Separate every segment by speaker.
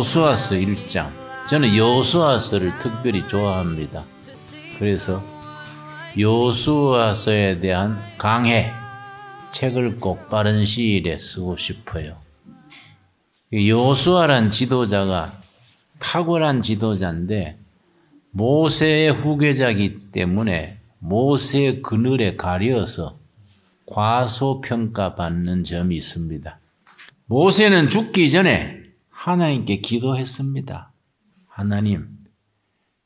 Speaker 1: 여호수아서 1장. 저는 여호수아서를 특별히 좋아합니다. 그래서 여호수아서에 대한 강해, 책을 꼭 빠른 시일에 쓰고 싶어요. 여호수아란 지도자가 탁월한 지도자인데 모세의 후계자이기 때문에 모세의 그늘에 가려서 과소평가받는 점이 있습니다. 모세는 죽기 전에 하나님께 기도했습니다. 하나님,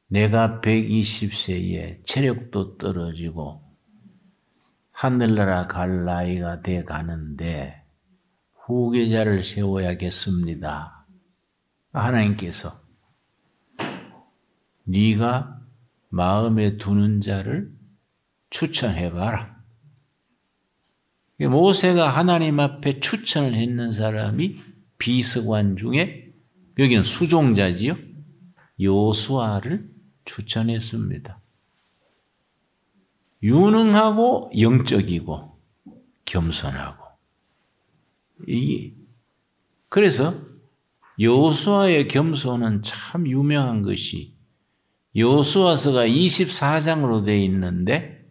Speaker 1: 내가 120세에 체력도 떨어지고 하늘나라 갈 나이가 돼 가는데 후계자를 세워야겠습니다. 하나님께서 네가 마음에 두는 자를 추천해봐라. 모세가 하나님 앞에 추천을 했는 사람이 비서관 중에, 여기는 수종자지요, 여호수아를 추천했습니다. 유능하고 영적이고 겸손하고. 그래서 여호수아의 겸손은 참 유명한 것이, 여호수아서가 24장으로 되어 있는데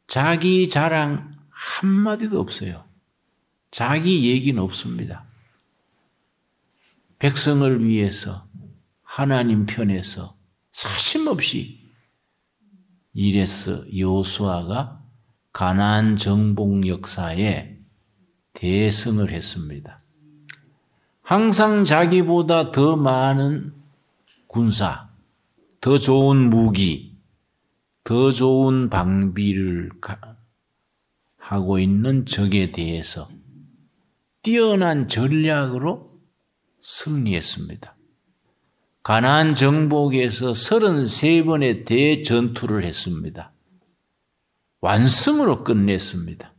Speaker 1: 자기 자랑 한마디도 없어요. 자기 얘기는 없습니다. 백성을 위해서 하나님 편에서 사심없이 이래서 여호수아가 가나안 정복 역사에 대승을 했습니다. 항상 자기보다 더 많은 군사, 더 좋은 무기, 더 좋은 방비를 하고 있는 적에 대해서 뛰어난 전략으로 승리했습니다. 가나안 정복에서 33번의 대전투를 했습니다. 완승으로 끝냈습니다.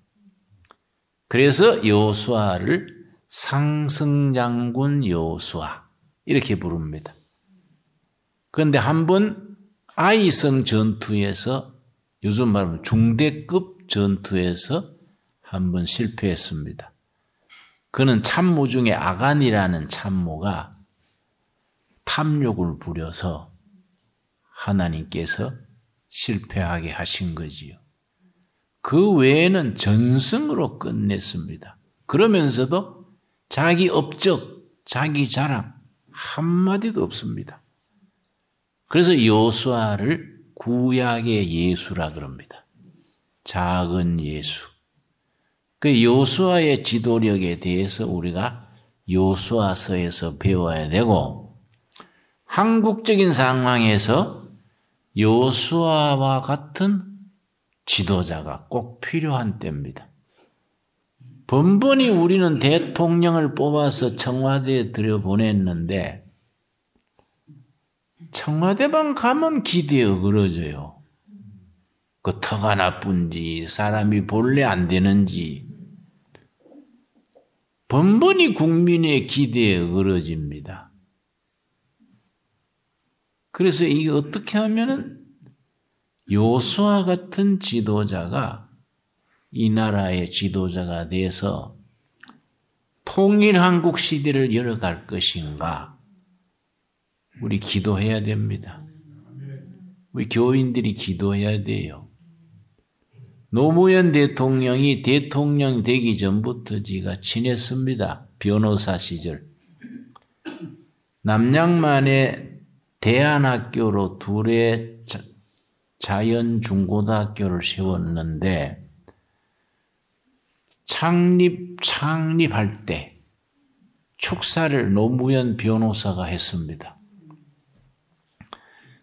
Speaker 1: 그래서 여호수아를 상승장군 여호수아 이렇게 부릅니다. 그런데 한번 아이성 전투에서, 요즘 말하면 중대급 전투에서 한번 실패했습니다. 그는 참모 중에 아간이라는 참모가 탐욕을 부려서 하나님께서 실패하게 하신 거지요. 그 외에는 전승으로 끝냈습니다. 그러면서도 자기 업적, 자기 자랑 한마디도 없습니다. 그래서 여호수아를 구약의 예수라 그럽니다. 작은 예수. 그 여호수아의 지도력에 대해서 우리가 여호수아서에서 배워야 되고, 한국적인 상황에서 여호수아와 같은 지도자가 꼭 필요한 때입니다. 번번이 우리는 대통령을 뽑아서 청와대에 들여보냈는데 청와대만 가면 기대에 어그러져요. 그 터가 나쁜지 사람이 본래 안 되는지 번번이 국민의 기대에 어그러집니다. 그래서 이게 어떻게 하면은 여호수아 같은 지도자가 이 나라의 지도자가 돼서 통일한국 시대를 열어갈 것인가, 우리 기도해야 됩니다. 우리 교인들이 기도해야 돼요. 노무현 대통령이 대통령 되기 전부터 지가 친했습니다. 변호사 시절. 남양만에 대안학교로 둘의 자연중고등학교를 세웠는데 창립할 때 축사를 노무현 변호사가 했습니다.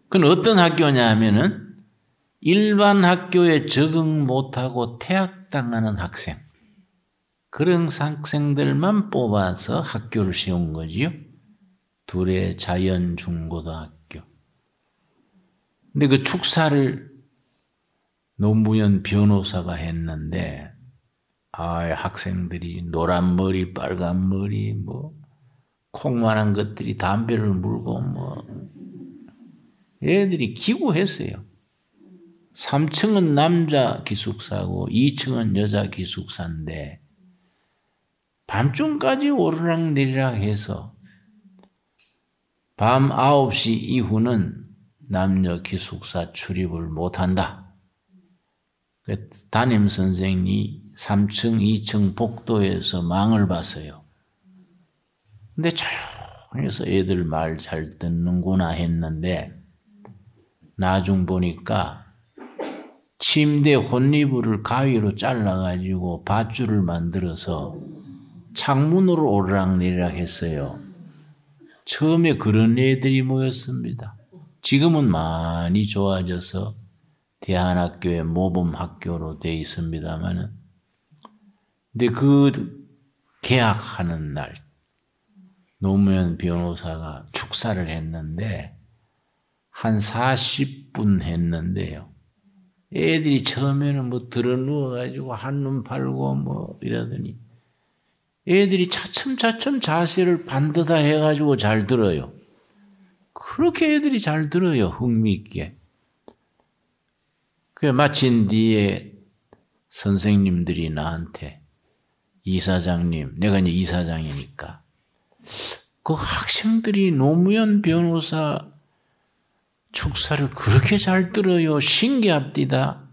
Speaker 1: 그건 어떤 학교냐 하면은 일반 학교에 적응 못하고 퇴학당하는 학생, 그런 학생들만 뽑아서 학교를 세운 거지요. 둘의 자연중고등학교. 근데 그 축사를 노무현 변호사가 했는데, 학생들이 노란 머리, 빨간 머리, 콩만한 것들이 담배를 물고, 애들이 기구했어요. 3층은 남자 기숙사고 2층은 여자 기숙사인데 밤중까지 오르락내리락 해서 밤 9시 이후는 남녀 기숙사 출입을 못한다. 담임선생이 3층, 2층 복도에서 망을 봤어요. 근데 조용해서 애들 말 잘 듣는구나 했는데 나중 보니까 침대 혼이불을 가위로 잘라가지고 밧줄을 만들어서 창문으로 오르락내리락 했어요. 처음에 그런 애들이 모였습니다. 지금은 많이 좋아져서 대한학교의 모범학교로 되어 있습니다만은, 근데 그 개학하는 날 노무현 변호사가 축사를 했는데 한 40분 했는데요. 애들이 처음에는 뭐 들어 누워가지고 한눈 팔고 뭐 이러더니 애들이 차츰차츰 자세를 반듯하 해가지고 잘 들어요. 그렇게 애들이 잘 들어요. 흥미있게. 그 마친 뒤에 선생님들이 나한테 이사장님, 내가 이제 이사장이니까 그 학생들이 노무현 변호사 축사를 그렇게 잘 들어요. 신기합디다.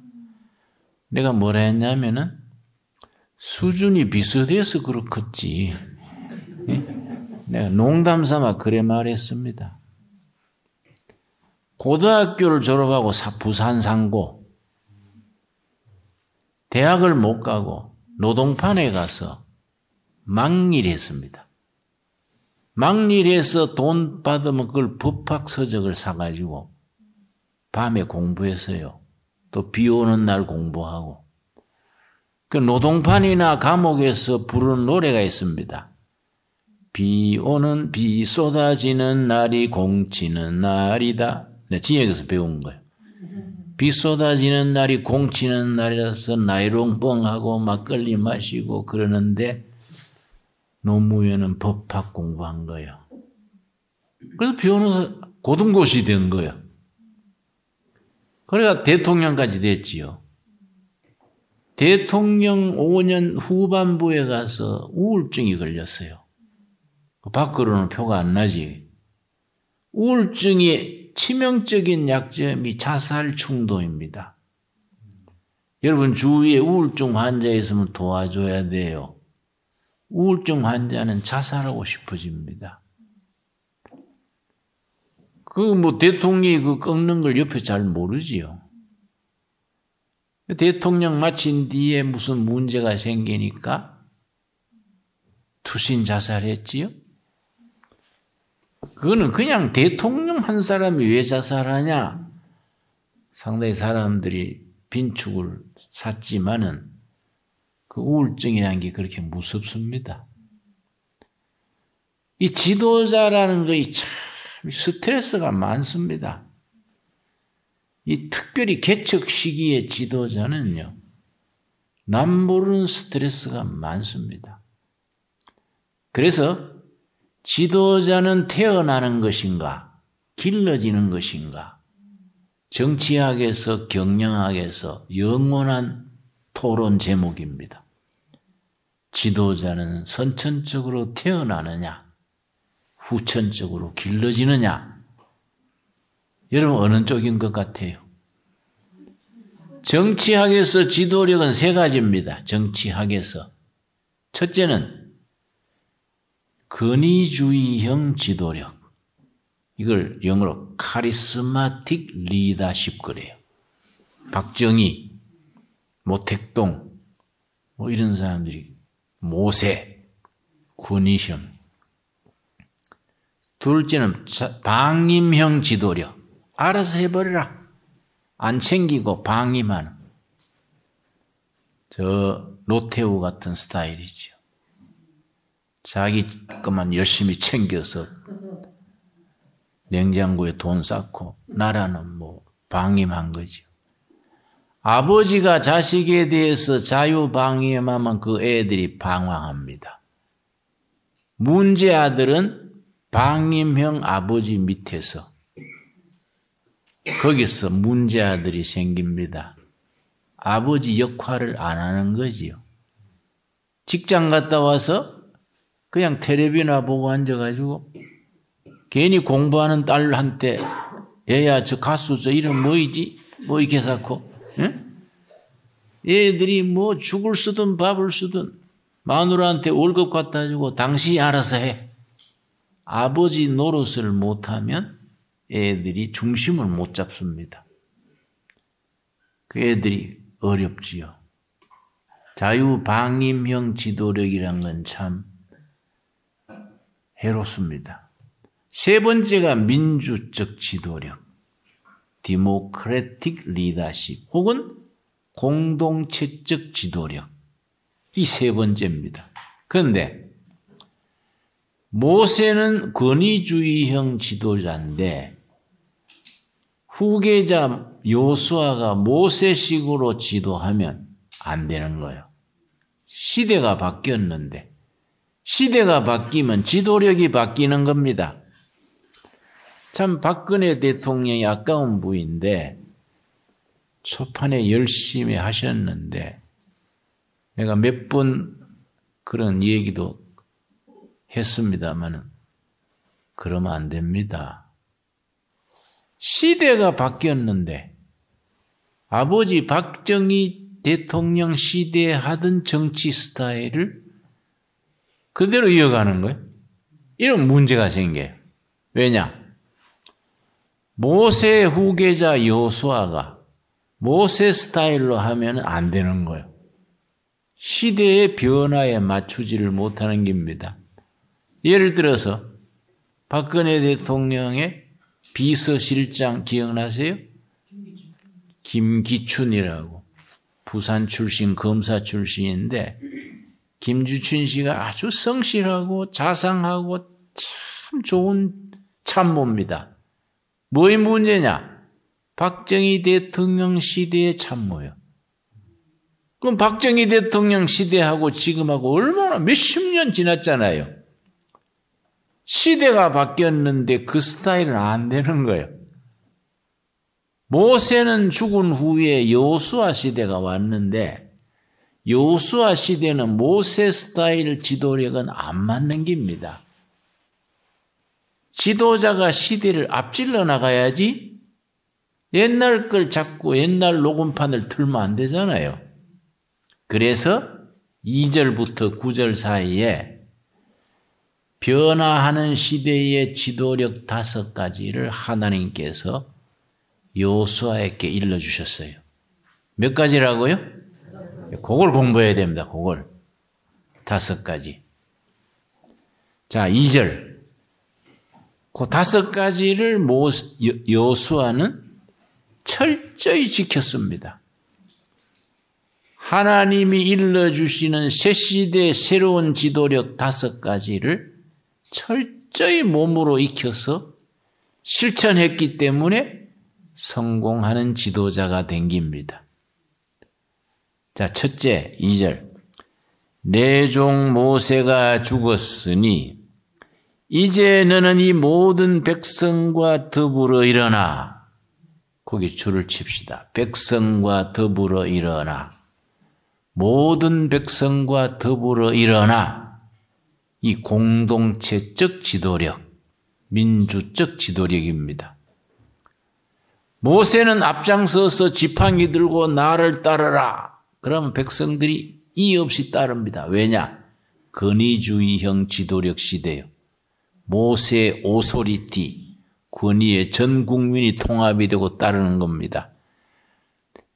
Speaker 1: 내가 뭐라 했냐면은 수준이 비슷해서 그렇겠지. 내가 농담삼아 그래 말했습니다. 고등학교를 졸업하고 부산 상고, 대학을 못 가고 노동판에 가서 막일했습니다. 막일해서 돈 받으면 그걸 법학서적을 사가지고 밤에 공부했어요. 또 비 오는 날 공부하고. 그 노동판이나 감옥에서 부르는 노래가 있습니다. 비 쏟아지는 날이 공치는 날이다. 네, 진역에서 배운 거예요. 비 쏟아지는 날이 공치는 날이라서 나이롱뻥하고 막걸리 마시고 그러는데 노무현은 법학 공부한 거예요. 그래서 변호사 고등고시 된 거예요. 그래가 대통령까지 됐지요. 대통령 5년 후반부에 가서 우울증이 걸렸어요. 밖으로는 표가 안 나지. 우울증의 치명적인 약점이 자살 충동입니다. 여러분 주위에 우울증 환자 있으면 도와줘야 돼요. 우울증 환자는 자살하고 싶어집니다. 대통령이 꺾는 걸 옆에 잘 모르지요. 대통령 마친 뒤에 무슨 문제가 생기니까 투신 자살했지요. 그거는 그냥 대통령 한 사람이 왜 자살하냐? 상당히 사람들이 빈축을 샀지만은 그 우울증이라는 게 그렇게 무섭습니다. 이 지도자라는 것이 참 스트레스가 많습니다. 이 특별히 개척 시기의 지도자는요, 남 모르는 스트레스가 많습니다. 그래서 지도자는 태어나는 것인가, 길러지는 것인가, 정치학에서 경영학에서 영원한 토론 제목입니다. 지도자는 선천적으로 태어나느냐, 후천적으로 길러지느냐, 여러분 어느 쪽인 것 같아요? 정치학에서 지도력은 세 가지입니다. 정치학에서. 첫째는 권위주의형 지도력. 이걸 영어로 카리스마틱 리더십 그래요. 박정희, 모택동, 이런 사람들이 모세, 권위형. 둘째는 방임형 지도력. 알아서 해버려라. 안 챙기고 방임하는. 노태우 같은 스타일이죠. 자기 것만 열심히 챙겨서 냉장고에 돈 쌓고 나라는 방임한 거죠. 아버지가 자식에 대해서 자유방임하면 그 애들이 방황합니다. 문제 아들은 방임형 아버지 밑에서 거기서 문제 아들이 생깁니다. 아버지 역할을 안 하는 거지요. 직장 갔다 와서 그냥 텔레비나 보고 앉아가지고 괜히 공부하는 딸한테 얘야 저 가수 저 이름 뭐이지? 뭐 이렇게 해놓고 응? 얘들이 뭐 죽을 쓰든 밥을 쓰든 마누라한테 월급 갖다 주고 당신이 알아서 해. 아버지 노릇을 못하면 애들이 중심을 못 잡습니다. 그 애들이 어렵지요. 자유방임형 지도력이란 건 참 해롭습니다. 세 번째가 민주적 지도력, 디모크래틱 리더십 혹은 공동체적 지도력. 이 세 번째입니다. 그런데 모세는 권위주의형 지도자인데 후계자 여호수아가 모세식으로 지도하면 안 되는 거예요. 시대가 바뀌었는데 시대가 바뀌면 지도력이 바뀌는 겁니다. 참 박근혜 대통령이 아까운 부인데 초판에 열심히 하셨는데 내가 몇 번 그런 얘기도 했습니다만은 그러면 안 됩니다. 시대가 바뀌었는데 아버지 박정희 대통령 시대에 하던 정치 스타일을 그대로 이어가는 거예요. 이런 문제가 생겨요. 왜냐? 모세 후계자 여호수아가 모세 스타일로 하면 안 되는 거예요. 시대의 변화에 맞추지를 못하는 겁니다. 예를 들어서 박근혜 대통령의 비서실장 기억나세요? 김기춘이라고 부산 출신 검사 출신인데 김기춘 씨가 아주 성실하고 자상하고 참 좋은 참모입니다. 뭐의 문제냐? 박정희 대통령 시대의 참모예요. 그럼 박정희 대통령 시대하고 지금하고 얼마나 몇십 년 지났잖아요. 시대가 바뀌었는데 그 스타일은 안 되는 거예요. 모세는 죽은 후에 여호수아 시대가 왔는데 여호수아 시대는 모세 스타일 지도력은 안 맞는 겁니다. 지도자가 시대를 앞질러 나가야지 옛날 걸 자꾸 옛날 녹음판을 틀면 안 되잖아요. 그래서 2절부터 9절 사이에 변화하는 시대의 지도력 5가지를 하나님께서 여호수아에게 일러주셨어요. 몇 가지라고요? 그걸 공부해야 됩니다. 그걸 5가지. 자, 2절. 그 5가지를 여호수아는 철저히 지켰습니다. 하나님이 일러주시는 새 시대의 새로운 지도력 5가지를 철저히 몸으로 익혀서 실천했기 때문에 성공하는 지도자가 된 겁니다. 자, 첫째, 2절. 내 종 모세가 죽었으니 이제 너는 이 모든 백성과 더불어 일어나. 거기 줄을 칩시다. 백성과 더불어 일어나. 모든 백성과 더불어 일어나. 이 공동체적 지도력, 민주적 지도력입니다. 모세는 앞장서서 지팡이 들고 나를 따르라. 그러면 백성들이 이의 없이 따릅니다. 왜냐? 권위주의형 지도력 시대예요. 모세 오소리티, 권위에 전 국민이 통합이 되고 따르는 겁니다.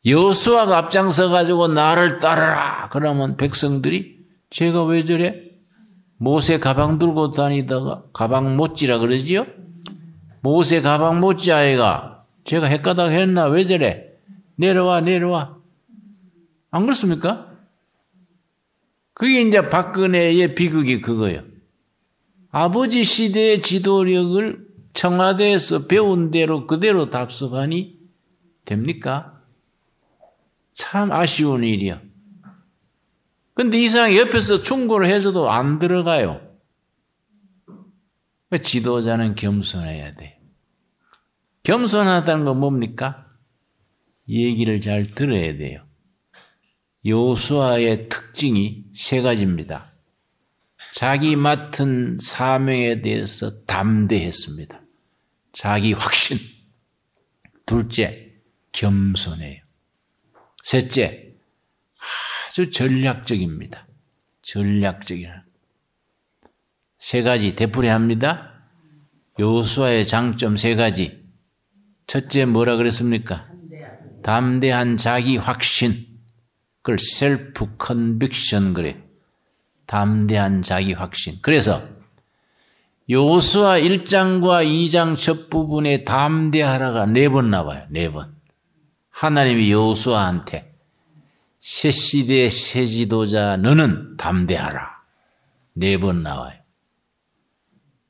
Speaker 1: 여호수아가 앞장서 가지고 나를 따르라. 그러면 백성들이 제가 왜 저래? 모세 가방 들고 다니다가 가방 못지라 그러지요? 모세 가방 못지 아이가 제가 헷가닥 했나? 왜 저래? 내려와. 안 그렇습니까? 그게 이제 박근혜의 비극이 그거예요. 아버지 시대의 지도력을 청와대에서 배운 대로 그대로 답습하니 됩니까? 참 아쉬운 일이요. 근데 이상하게 옆에서 충고를 해줘도 안 들어가요. 지도자는 겸손해야 돼. 겸손하다는 건 뭡니까? 얘기를 잘 들어야 돼요. 여호수아의 특징이 3가지입니다. 자기 맡은 사명에 대해서 담대했습니다. 자기 확신. 둘째, 겸손해요. 셋째, 아주 전략적입니다. 전략적이라. 세 가지 되풀이합니다. 여호수아의 장점 세 가지. 첫째 뭐라 그랬습니까? 담대한 자기 확신. 그걸 셀프 컨빅션 그래. 담대한 자기 확신. 그래서 여호수아 1장과 2장 첫 부분에 담대하라가 4번 나와요. 4번. 하나님이 여호수아한테 새 시대의 새 지도자 너는 담대하라. 4번 나와요.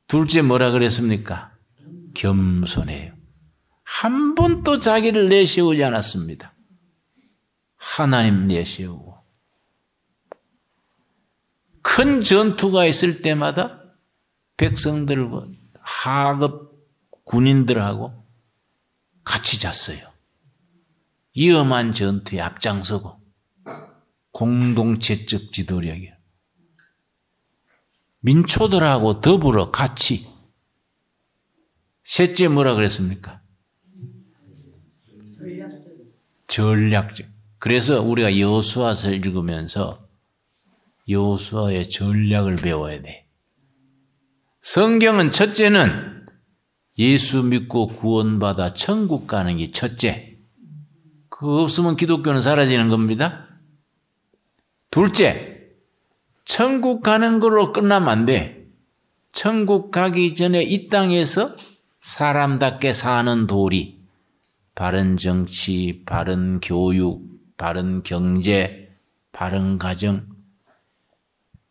Speaker 1: 둘째 뭐라 그랬습니까? 겸손해요. 한 번도 자기를 내세우지 않았습니다. 하나님 내세우고. 큰 전투가 있을 때마다 백성들과 하급 군인들하고 같이 잤어요. 위험한 전투에 앞장서고 공동체적 지도력이에요. 민초들하고 더불어 같이. 셋째 뭐라 그랬습니까? 전략적. 그래서 우리가 여호수아서를 읽으면서 여호수아의 전략을 배워야 돼. 성경은 첫째는 예수 믿고 구원받아 천국 가는 게 첫째. 그거 없으면 기독교는 사라지는 겁니다. 둘째, 천국 가는 걸로 끝나면 안 돼. 천국 가기 전에 이 땅에서 사람답게 사는 도리, 바른 정치, 바른 교육, 바른 경제, 바른 가정.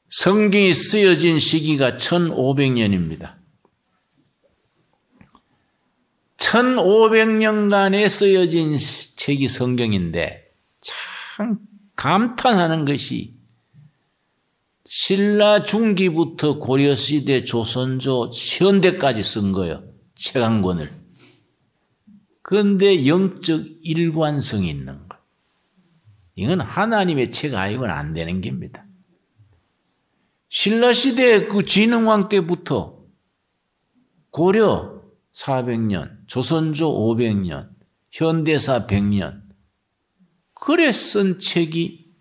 Speaker 1: 성경이 쓰여진 시기가 1500년입니다. 1500년간에 쓰여진 책이 성경인데 참 감탄하는 것이 신라 중기부터 고려시대 조선조 현대까지 쓴 거예요. 책 한 권을. 그런데 영적 일관성이 있는 거. 이건 하나님의 책 아니고는 안 되는 겁니다. 신라시대 그 진흥왕 때부터 고려 400년, 조선조 500년, 현대사 100년 그래 쓴 책이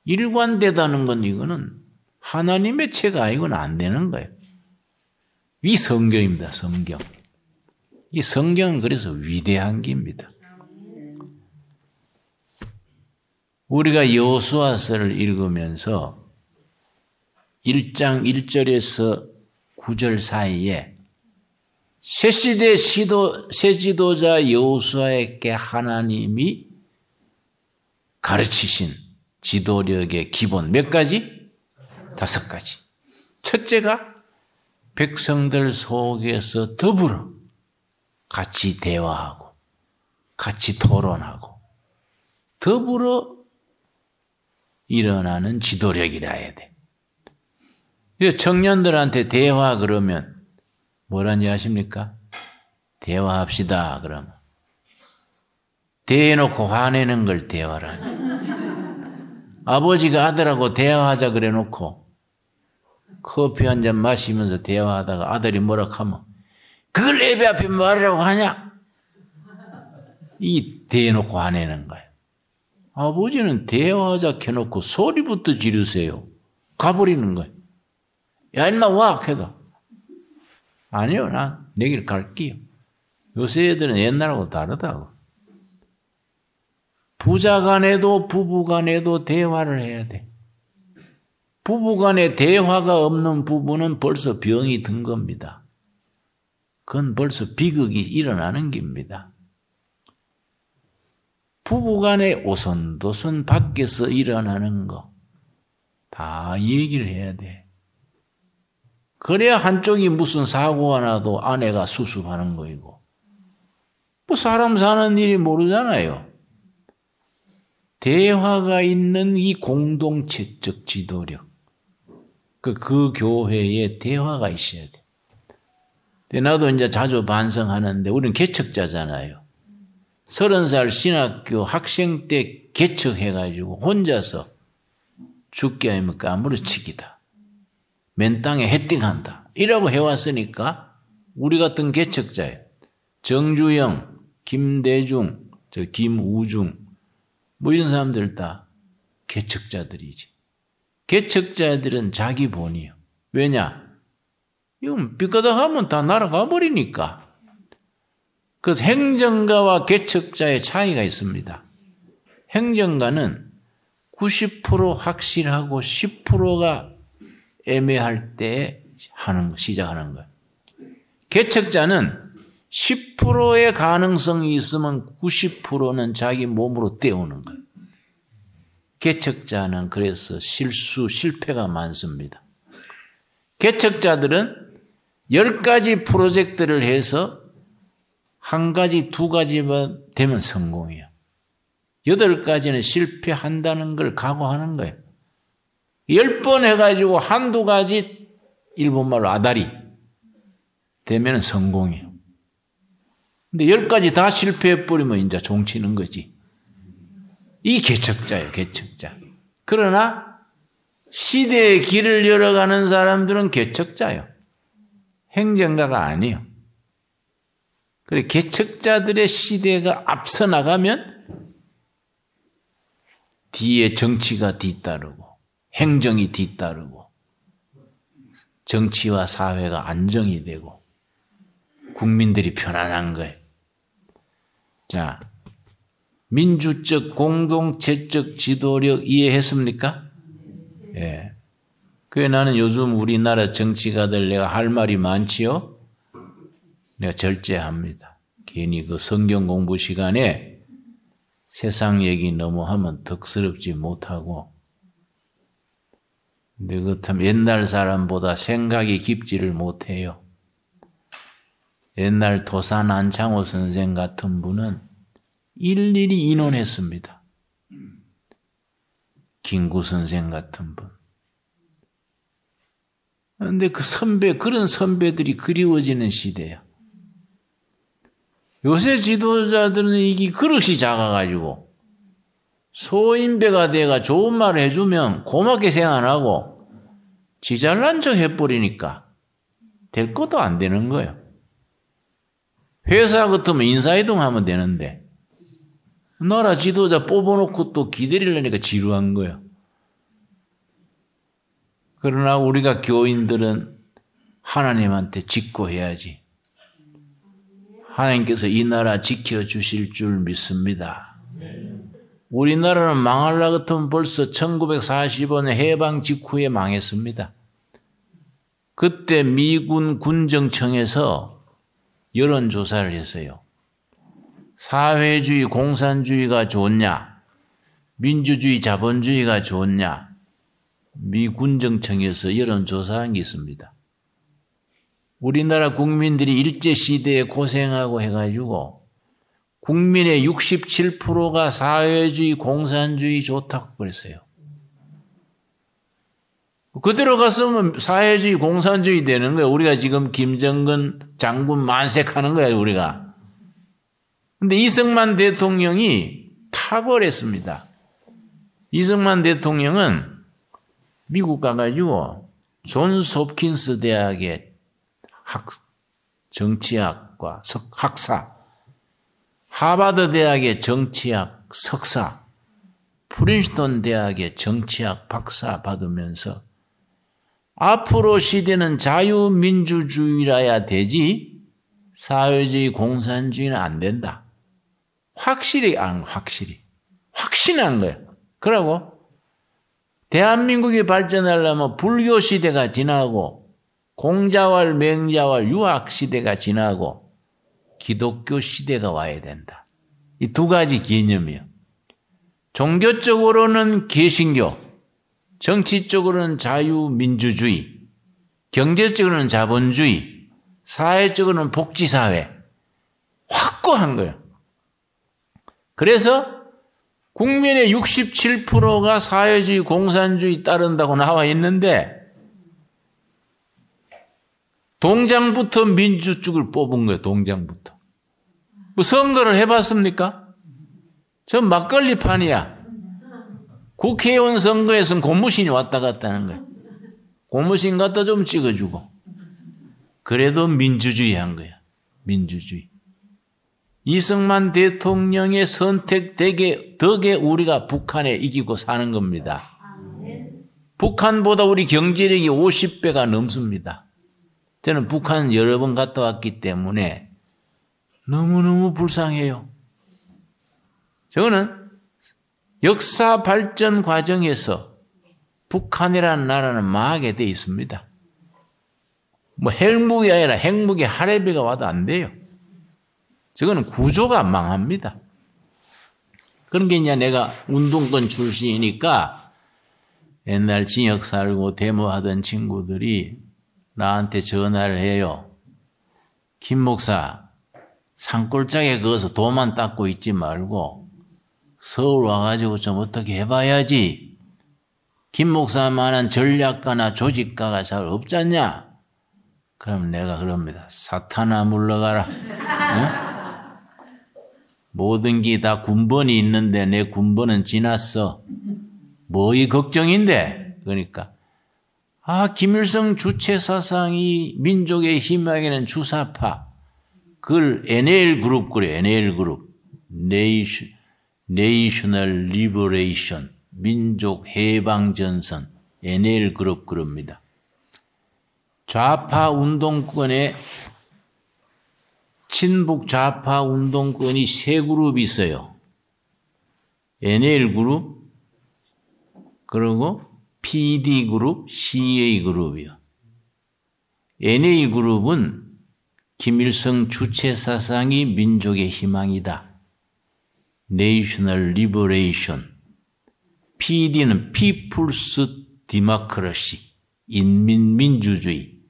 Speaker 1: 일관되다는 건 이거는 하나님의 책 아니고는 안 되는 거예요. 이 성경입니다. 성경. 이 성경은 그래서 위대한 겁니다. 우리가 여호수아서를 읽으면서 1장 1절에서 9절 사이에 새시대 새 지도자 여호수아에게 하나님이 가르치신 지도력의 기본 몇 가지? 5가지. 첫째가 백성들 속에서 더불어 같이 대화하고 같이 토론하고 더불어 일어나는 지도력이라 해야 돼. 청년들한테 대화 그러면 뭐라는지 아십니까? 대화합시다 그러면. 대해놓고 화내는 걸 대화라니. 아버지가 아들하고 대화하자 그래놓고 커피 한 잔 마시면서 대화하다가 아들이 뭐라 하면 그걸 애비 앞에 말이라고 하냐? 이 대해놓고 화내는 거예요. 아버지는 대화하자 해놓고 소리부터 지르세요. 가버리는 거예요. 야 인마 와 해도 아니요 난 내 길 갈게요. 요새 애들은 옛날하고 다르다고. 부자간에도 부부간에도 대화를 해야 돼. 부부간에 대화가 없는 부부는 벌써 병이 든 겁니다. 그건 벌써 비극이 일어나는 겁니다. 부부간에 오손도손 밖에서 일어나는 거 다 얘기를 해야 돼. 그래야 한쪽이 무슨 사고가 나도 아내가 수습하는 거이고. 뭐 사람 사는 일이 모르잖아요. 대화가 있는 이 공동체적 지도력. 그 교회에 대화가 있어야 돼. 근데 나도 이제 자주 반성하는데 우리는 개척자잖아요. 30살 신학교 학생 때 개척해가지고 혼자서 죽게 하면 까무러치기다. 맨 땅에 헤딩한다. 이라고 해왔으니까 우리 같은 개척자예요. 정주영, 김대중, 김우중 뭐 이런 사람들 다 개척자들이지. 개척자들은 자기 본이요. 왜냐? 이건 삐까덕하면 다 날아가 버리니까. 그래서 행정가와 개척자의 차이가 있습니다. 행정가는 90% 확실하고 10%가 애매할 때 시작하는 거예요. 개척자는 10%의 가능성이 있으면 90%는 자기 몸으로 떼우는 거예요. 개척자는 그래서 실패가 많습니다. 개척자들은 10가지 프로젝트를 해서 1가지, 2가지만 되면 성공이에요. 8가지는 실패한다는 걸 각오하는 거예요. 10번 해가지고 한두 가지 일본말로 아다리 되면 성공이에요. 근데 10가지 다 실패해버리면 이제 종치는 거지. 이 개척자예요, 개척자. 그러나 시대의 길을 열어가는 사람들은 개척자예요. 행정가가 아니에요. 그래, 개척자들의 시대가 앞서 나가면 뒤에 정치가 뒤따르고 행정이 뒤따르고 정치와 사회가 안정이 되고 국민들이 편안한 거예요. 자, 민주적 공동체적 지도력 이해했습니까? 예. 그래 나는 요즘 우리나라 정치가들 내가 할 말이 많지요. 내가 절제합니다. 괜히 그 성경 공부 시간에 세상 얘기 너무 하면 덕스럽지 못하고, 근데 그렇다면 옛날 사람보다 생각이 깊지를 못해요. 옛날 도산 안창호 선생 같은 분은 일일이 인원했습니다. 김구 선생 같은 분. 그런데 그런 선배들이 그리워지는 시대야. 요새 지도자들은 이게 그릇이 작아가지고 소인배가 돼가 좋은 말을 해주면 고맙게 생각 안 하고 지 잘난 척 해버리니까 될 것도 안 되는 거예요. 회사 같으면 인사이동하면 되는데 나라 지도자 뽑아놓고 또 기다리려니까 지루한 거예요. 그러나 우리가 교인들은 하나님한테 직고해야지. 하나님께서 이 나라 지켜주실 줄 믿습니다. 우리나라는 망할라 같으면 벌써 1945년 해방 직후에 망했습니다. 그때 미군 군정청에서 여론조사를 했어요. 사회주의, 공산주의가 좋냐, 민주주의, 자본주의가 좋냐, 미 군정청에서 여론조사한 게 있습니다. 우리나라 국민들이 일제시대에 고생하고 해가지고 국민의 67%가 사회주의, 공산주의 좋다고 그랬어요. 그대로 갔으면 사회주의, 공산주의 되는 거예요. 우리가 지금 김정근 장군 만색하는 거예요, 우리가. 근데 이승만 대통령이 탁월했습니다. 이승만 대통령은 미국 가가지고 존스 홉킨스 대학의 정치학과 학사, 하버드 대학의 정치학 석사, 프린스턴 대학의 정치학 박사 받으면서 앞으로 시대는 자유민주주의라야 되지 사회주의 공산주의는 안 된다. 확신한 거예요. 그러고 대한민국이 발전하려면 불교 시대가 지나고 공자왈, 맹자왈, 유학 시대가 지나고 기독교 시대가 와야 된다. 이 두 가지 개념이에요. 종교적으로는 개신교, 정치적으로는 자유민주주의, 경제적으로는 자본주의, 사회적으로는 복지사회. 확고한 거예요. 그래서 국민의 67%가 사회주의, 공산주의 따른다고 나와 있는데 동장부터 민주쪽을 뽑은 거예요. 동장부터. 뭐 선거를 해봤습니까? 전 막걸리판이야. 국회의원 선거에서는 고무신이 왔다 갔다 하는 거예요. 고무신 갖다 좀 찍어주고. 그래도 민주주의 한 거야. 민주주의. 이승만 대통령의 선택 덕에 우리가 북한에 이기고 사는 겁니다. 북한보다 우리 경제력이 50배가 넘습니다. 저는 북한 여러 번 갔다 왔기 때문에 너무너무 불쌍해요. 저는 역사 발전 과정에서 북한이라는 나라는 망하게 돼 있습니다. 뭐 핵무기 아니라 핵무기 할애비가 와도 안 돼요. 저거는 구조가 망합니다. 그런 게 이제 내가 운동권 출신이니까 옛날 징역 살고 데모하던 친구들이 나한테 전화를 해요. 김 목사, 산골짜기에 거기서 도만 닦고 있지 말고 서울 와가지고 좀 어떻게 해봐야지. 김 목사만한 전략가나 조직가가 잘 없잖냐? 그럼 내가 그럽니다. 사탄아 물러가라. 응? 모든 게 다 군번이 있는데 내 군번은 지났어. 뭐이 걱정인데? 그러니까 김일성 주체 사상이 민족의 힘에게는 주사파. 그걸 NL 그룹 그래요. NL 그룹. National Liberation. 민족 해방 전선. NL 그룹 그럽니다. 좌파 운동권에 친북 좌파 운동권이 세 그룹이 있어요. NL 그룹, 그리고 PD 그룹, CA 그룹이요. NA 그룹은 김일성 주체 사상이 민족의 희망이다. National Liberation. PD는 People's Democracy. 인민민주주의.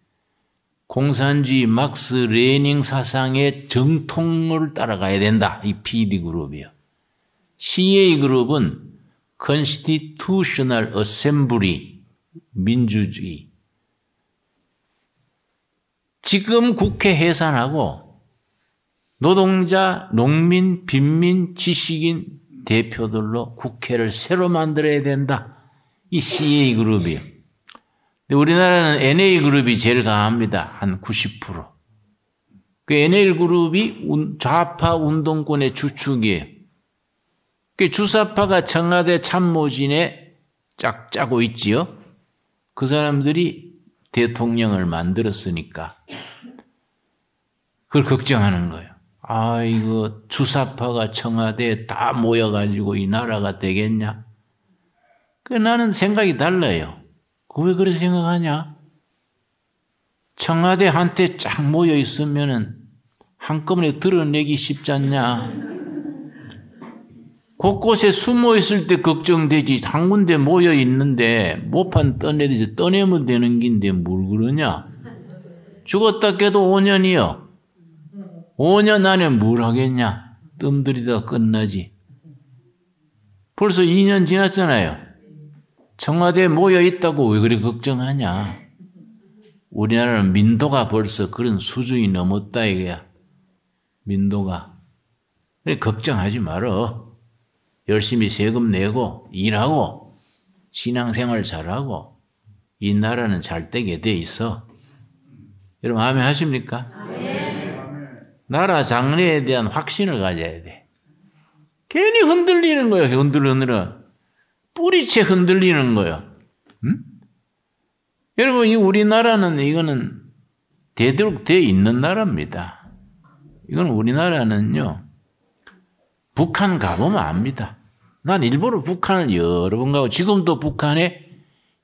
Speaker 1: 공산주의 막스 레닝 사상의 정통을 따라가야 된다. 이 PD 그룹이요. CA 그룹은 Constitutional Assembly, 민주주의. 지금 국회 해산하고 노동자, 농민, 빈민, 지식인 대표들로 국회를 새로 만들어야 된다. 이 CA 그룹이요. 우리나라는 NA 그룹이 제일 강합니다. 한 90%. 그 NA 그룹이 좌파 운동권의 주축이에요. 그 주사파가 청와대 참모진에 짜고 있지요. 그 사람들이 대통령을 만들었으니까 그걸 걱정하는 거예요. 이거 주사파가 청와대에 다 모여가지고 이 나라가 되겠냐? 나는 생각이 달라요. 왜 그렇게 생각하냐? 청와대한테 쫙 모여 있으면은 한꺼번에 드러내기 쉽지 않냐? 곳곳에 숨어 있을 때 걱정되지. 한 군데 모여 있는데 모판 떠내듯이 떠내면 되는 긴데 뭘 그러냐? 죽었다 깨도 5년이요. 5년 안에 뭘 하겠냐? 뜸들이다 끝나지. 벌써 2년 지났잖아요. 청와대에 모여 있다고 왜 그리 걱정하냐? 우리나라는 민도가 벌써 그런 수준이 넘었다 이거야. 민도가. 그래 걱정하지 말어. 열심히 세금 내고 일하고 신앙생활 잘하고 이 나라는 잘 되게 돼 있어. 여러분 아멘 하십니까? 나라 장래에 대한 확신을 가져야 돼. 괜히 흔들리는 거예요. 흔들어. 뿌리채 흔들리는 거예요. 응? 여러분, 이 우리나라는 이거는 되도록 돼 있는 나라입니다. 이건 우리나라는요, 북한 가보면 압니다. 난 일부러 북한을 여러 번 가고, 지금도 북한에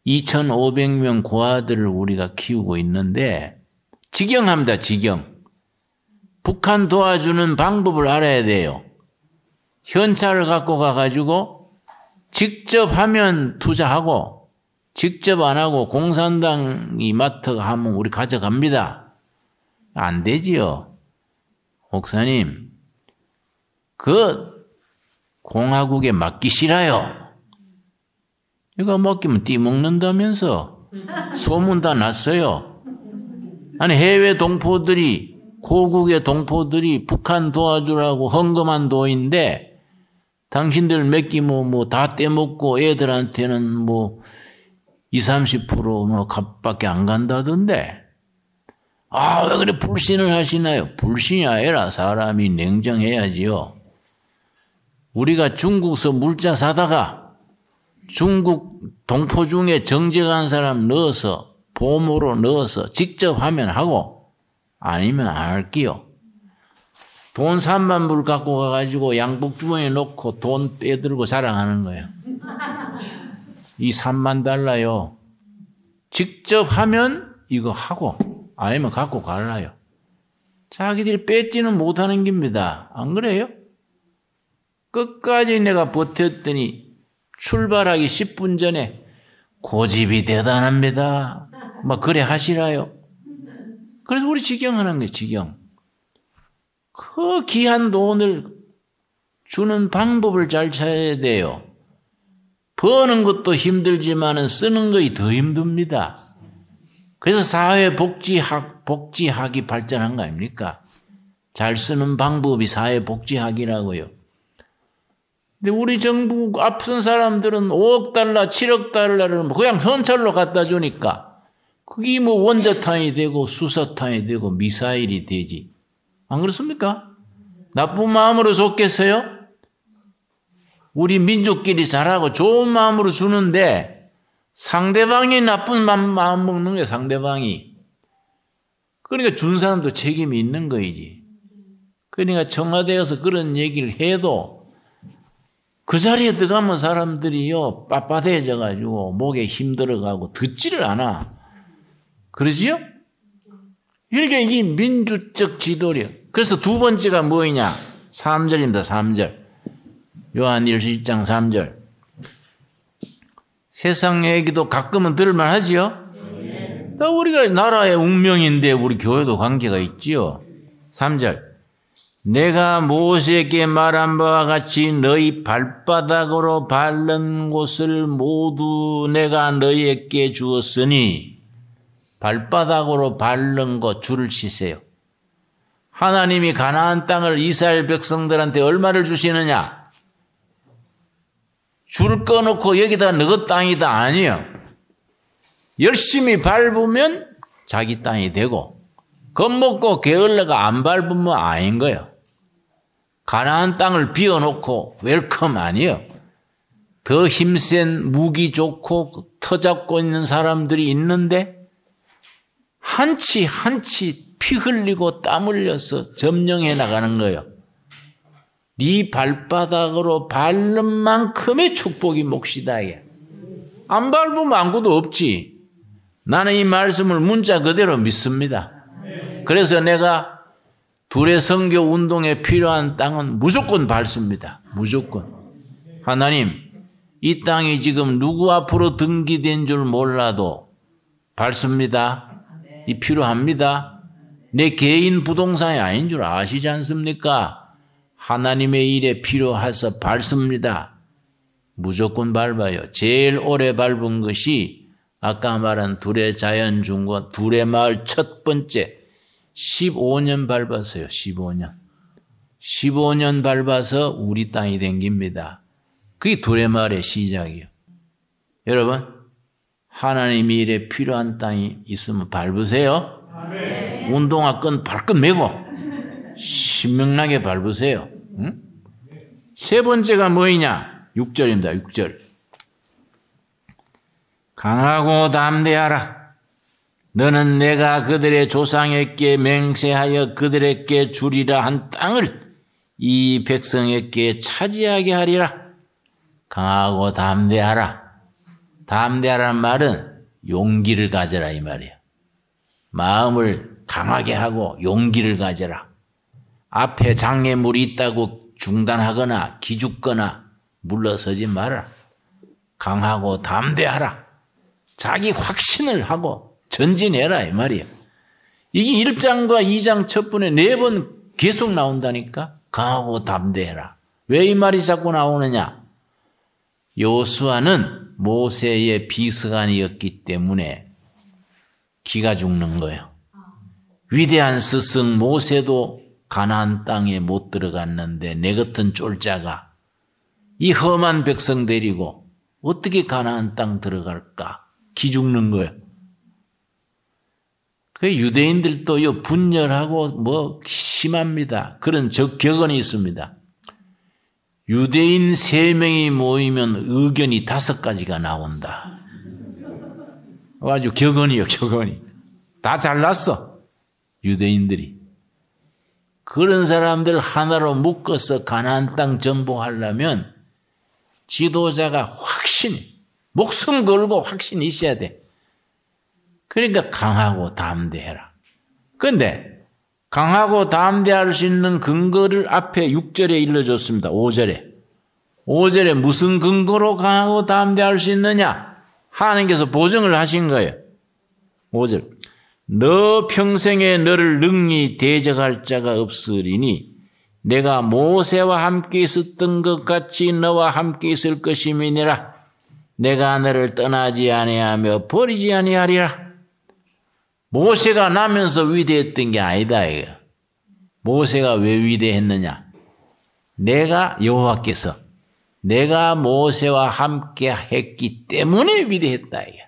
Speaker 1: 2,500명 고아들을 우리가 키우고 있는데, 직영합니다, 직영. 북한 도와주는 방법을 알아야 돼요. 현찰을 갖고 가가지고, 직접 하면 투자하고 직접 안 하고 공산당이 맡아가면 우리 가져갑니다. 안 되지요. 목사님, 그 공화국에 맡기 싫어요. 이거 맡기면 띠먹는다면서 소문 다 났어요. 아니 해외 동포들이 고국의 동포들이 북한 도와주라고 헌금한 돈인데 당신들 맡기면 다 떼먹고 애들한테는 20, 30% 값밖에 안 간다던데. 왜 그래 불신을 하시나요? 불신이 아니라 사람이 냉정해야지요. 우리가 중국서 물자 사다가 중국 동포 중에 정직한 사람 넣어서 보모로 넣어서 직접 하면 하고 아니면 안 할게요. 돈 3만 불 갖고 가가지고 양복 주머니에 놓고 돈 빼들고 자랑하는 거예요. 이 3만 달러요. 직접 하면 이거 하고 아니면 갖고 갈라요. 자기들이 뺏지는 못하는 겁니다. 안 그래요? 끝까지 내가 버텼더니 출발하기 10분 전에 고집이 대단합니다. 막 그래 하시라요. 그래서 우리 직영하는 거예요. 직영. 그 귀한 돈을 주는 방법을 잘 찾아야 돼요. 버는 것도 힘들지만은 쓰는 것이 더 힘듭니다. 그래서 복지학이 발전한 거 아닙니까? 잘 쓰는 방법이 사회복지학이라고요. 근데 우리 정부 앞선 사람들은 5억 달러, 7억 달러를 그냥 현찰로 갖다 주니까 그게 뭐 원자탄이 되고 수소탄이 되고 미사일이 되지. 안 그렇습니까? 나쁜 마음으로 줬겠어요? 우리 민족끼리 잘하고 좋은 마음으로 주는데 상대방이 나쁜 마음 먹는 거예요. 상대방이. 그러니까 준 사람도 책임이 있는 거이지. 그러니까 청와대에서 그런 얘기를 해도 그 자리에 들어가면 사람들이요 빳빳해져 가지고 목에 힘들어가고 듣지를 않아. 그러지요? 이렇게 이게 민주적 지도력. 그래서 두 번째가 뭐이냐? 3절입니다. 3절. 요한 1장 3절. 세상 얘기도 가끔은 들을만 하지요? 우리가 나라의 운명인데 우리 교회도 관계가 있지요. 3절. 내가 모세에게 말한 바와 같이 너희 발바닥으로 밟는 곳을 모두 내가 너희에게 주었으니 발바닥으로 밟는 곳 줄을 치세요. 하나님이 가나안 땅을 이스라엘 백성들한테 얼마를 주시느냐? 줄을 꺼놓고 여기다 너희 땅이다 아니에요. 열심히 밟으면 자기 땅이 되고 겁먹고 게을러가 안 밟으면 아닌 거예요. 가나안 땅을 비워놓고 웰컴 아니에요. 더 힘센 무기 좋고 터 잡고 있는 사람들이 있는데 한치 피 흘리고 땀 흘려서 점령해 나가는 거예요. 네 발바닥으로 밟는 만큼의 축복이 몫이다. 안 밟으면 아무것도 없지. 나는 이 말씀을 문자 그대로 믿습니다. 그래서 내가 둘의 선교 운동에 필요한 땅은 무조건 밟습니다. 무조건. 하나님, 이 땅이 지금 누구 앞으로 등기된 줄 몰라도 밟습니다. 이 필요합니다. 내 개인 부동산이 아닌 줄 아시지 않습니까? 하나님의 일에 필요해서 밟습니다. 무조건 밟아요. 제일 오래 밟은 것이 아까 말한 둘의 자연 중과 둘의 마을 첫 번째 15년 밟았어요. 15년 밟아서 우리 땅이 된 겁니다. 그게 둘의 마을의 시작이에요. 여러분, 하나님의 일에 필요한 땅이 있으면 밟으세요. 아멘. 운동화 발끈 메고 신명나게 밟으세요. 응? 세 번째가 뭐이냐? 6절입니다. 6절. 강하고 담대하라. 너는 내가 그들의 조상에게 맹세하여 그들에게 주리라 한 땅을 이 백성에게 차지하게 하리라. 강하고 담대하라. 담대하라는 말은 용기를 가져라 이 말이야. 마음을 강하게 하고 용기를 가져라. 앞에 장애물이 있다고 중단하거나 기죽거나 물러서지 마라. 강하고 담대하라. 자기 확신을 하고 전진해라 이 말이야. 이게 1장과 2장 첫번에 4번 계속 나온다니까. 강하고 담대해라. 왜 이 말이 자꾸 나오느냐? 여호수아는 모세의 비서관이었기 때문에 기가 죽는 거예요. 위대한 스승 모세도 가나안 땅에 못 들어갔는데 내 같은 쫄자가 이 험한 백성 데리고 어떻게 가나안 땅 들어갈까? 기죽는 거예요. 그 유대인들도요, 분열하고 뭐 심합니다. 그런 격언이 있습니다. 유대인 3명이 모이면 의견이 5가지가 나온다. 아주 격언이요, 격언이. 다 잘났어, 유대인들이. 그런 사람들 하나로 묶어서 가나안 땅 정복하려면 지도자가 확신이, 목숨 걸고 확신이 있어야 돼. 그러니까 강하고 담대해라. 그런데 강하고 담대할 수 있는 근거를 앞에 6절에 일러줬습니다. 5절에 무슨 근거로 강하고 담대할 수 있느냐? 하나님께서 보증을 하신 거예요. 5절. 너 평생에 너를 능히 대적할 자가 없으리니 내가 모세와 함께 있었던 것 같이 너와 함께 있을 것임이니라. 내가 너를 떠나지 아니하며 버리지 아니하리라. 모세가 나면서 위대했던 게 아니다, 이거. 모세가 왜 위대했느냐? 내가 여호와께서 내가 모세와 함께 했기 때문에 위대했다, 이거.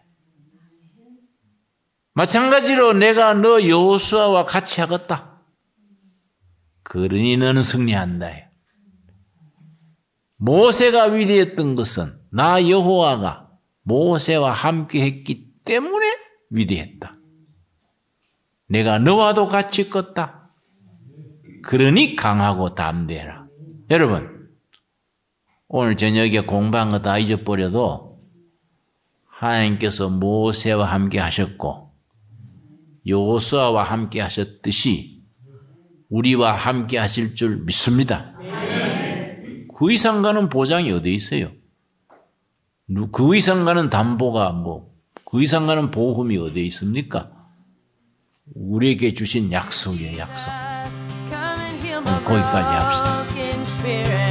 Speaker 1: 마찬가지로 내가 너 여호수아와 같이 하겠다. 그러니 너는 승리한다. 모세가 위대했던 것은 나 여호와가 모세와 함께 했기 때문에 위대했다. 내가 너와도 같이 있겠다. 그러니 강하고 담대해라. 여러분, 오늘 저녁에 공부한 거 다 잊어버려도 하나님께서 모세와 함께 하셨고 여호수아와 함께 하셨듯이 우리와 함께 하실 줄 믿습니다. 그 이상 가는 보장이 어디 있어요? 그 이상 가는 담보가 그 이상 가는 보험이 어디 있습니까? 우리에게 주신 약속이에요, 약속. 거기까지 합시다.